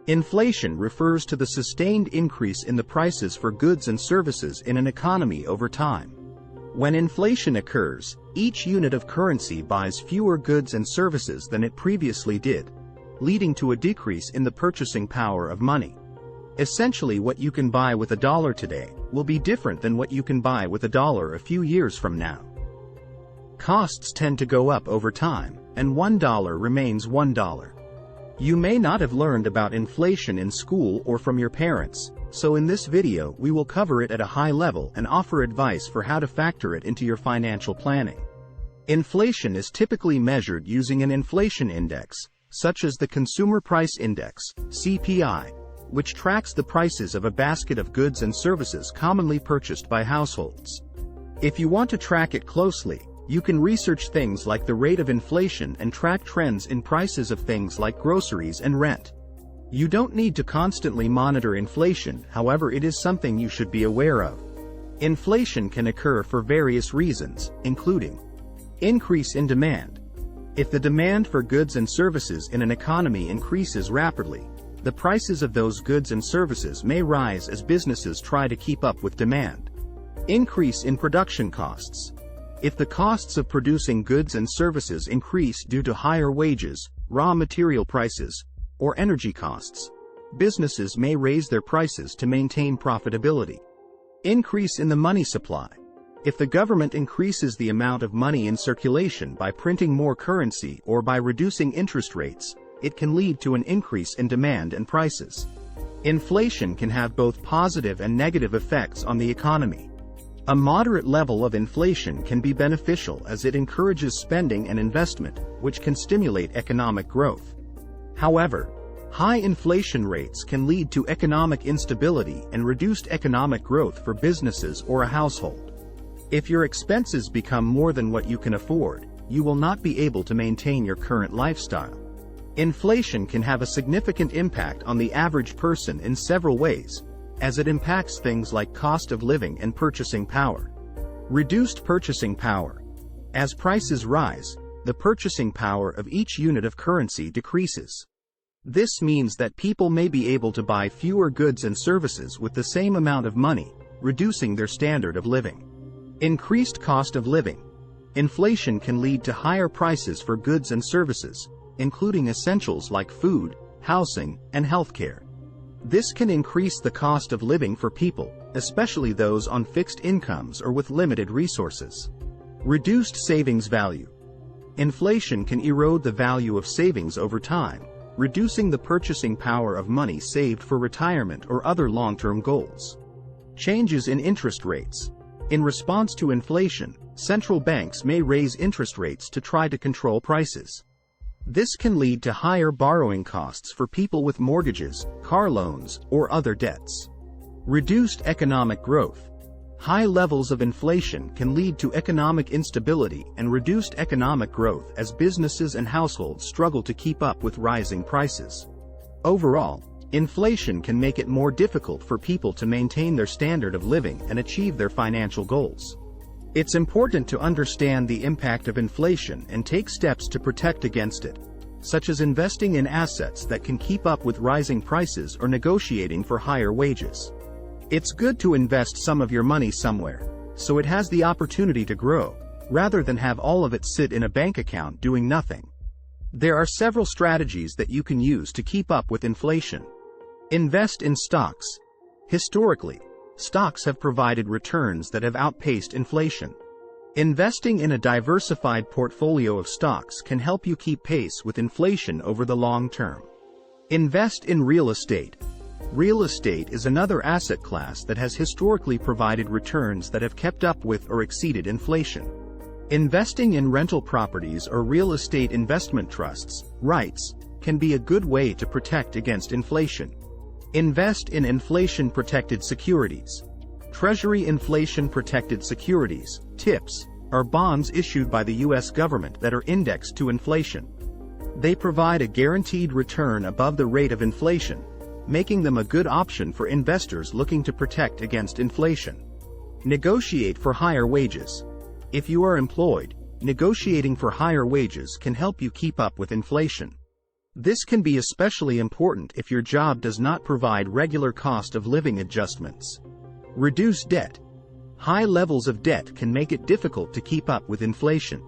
Inflation refers to the sustained increase in the prices for goods and services in an economy over time. When inflation occurs, each unit of currency buys fewer goods and services than it previously did, leading to a decrease in the purchasing power of money. Essentially, what you can buy with $1 today will be different than what you can buy with $1 a few years from now. Costs tend to go up over time, and $1 remains $1. You may not have learned about inflation in school or from your parents, so in this video we will cover it at a high level and offer advice for how to factor it into your financial planning. Inflation is typically measured using an inflation index, such as the Consumer Price Index, CPI, which tracks the prices of a basket of goods and services commonly purchased by households. If you want to track it closely, you can research things like the rate of inflation and track trends in prices of things like groceries and rent. You don't need to constantly monitor inflation, however, it is something you should be aware of. Inflation can occur for various reasons, including increase in demand. If the demand for goods and services in an economy increases rapidly, the prices of those goods and services may rise as businesses try to keep up with demand. Increase in production costs. If the costs of producing goods and services increase due to higher wages, raw material prices, or energy costs, businesses may raise their prices to maintain profitability. Increase in the money supply. If the government increases the amount of money in circulation by printing more currency or by reducing interest rates, it can lead to an increase in demand and prices. Inflation can have both positive and negative effects on the economy. A moderate level of inflation can be beneficial as it encourages spending and investment, which can stimulate economic growth. However, high inflation rates can lead to economic instability and reduced economic growth for businesses or a household. If your expenses become more than what you can afford, you will not be able to maintain your current lifestyle. Inflation can have a significant impact on the average person in several ways, as it impacts things like cost of living and purchasing power. Reduced purchasing power. As prices rise, the purchasing power of each unit of currency decreases. This means that people may be able to buy fewer goods and services with the same amount of money, reducing their standard of living. Increased cost of living. Inflation can lead to higher prices for goods and services, including essentials like food, housing, and healthcare. This can increase the cost of living for people, especially those on fixed incomes or with limited resources. Reduced savings value. Inflation can erode the value of savings over time, reducing the purchasing power of money saved for retirement or other long-term goals. Changes in interest rates. In response to inflation, central banks may raise interest rates to try to control prices. This can lead to higher borrowing costs for people with mortgages, car loans, or other debts. Reduced economic growth. High levels of inflation can lead to economic instability and reduced economic growth as businesses and households struggle to keep up with rising prices. Overall, inflation can make it more difficult for people to maintain their standard of living and achieve their financial goals. It's important to understand the impact of inflation and take steps to protect against it, such as investing in assets that can keep up with rising prices or negotiating for higher wages. It's good to invest some of your money somewhere, so it has the opportunity to grow, rather than have all of it sit in a bank account doing nothing. There are several strategies that you can use to keep up with inflation. Invest in stocks. Historically, stocks have provided returns that have outpaced inflation. Investing in a diversified portfolio of stocks can help you keep pace with inflation over the long term. Invest in real estate. Real estate is another asset class that has historically provided returns that have kept up with or exceeded inflation. Investing in rental properties or real estate investment trusts, REITs, can be a good way to protect against inflation. Invest in inflation-protected securities. Treasury inflation-protected securities, TIPS, are bonds issued by the U.S. government that are indexed to inflation. They provide a guaranteed return above the rate of inflation, making them a good option for investors looking to protect against inflation. Negotiate for higher wages. If you are employed, negotiating for higher wages can help you keep up with inflation. This can be especially important if your job does not provide regular cost of living adjustments. Reduce debt. High levels of debt can make it difficult to keep up with inflation.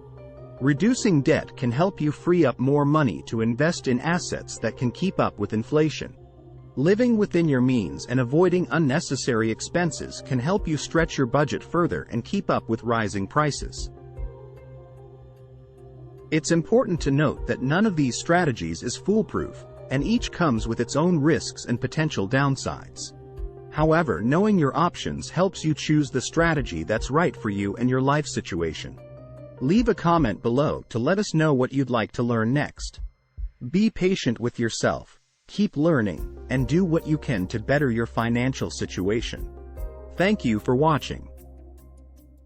Reducing debt can help you free up more money to invest in assets that can keep up with inflation. Living within your means and avoiding unnecessary expenses can help you stretch your budget further and keep up with rising prices. It's important to note that none of these strategies is foolproof, and each comes with its own risks and potential downsides. However, knowing your options helps you choose the strategy that's right for you and your life situation. Leave a comment below to let us know what you'd like to learn next. Be patient with yourself, keep learning, and do what you can to better your financial situation. Thank you for watching.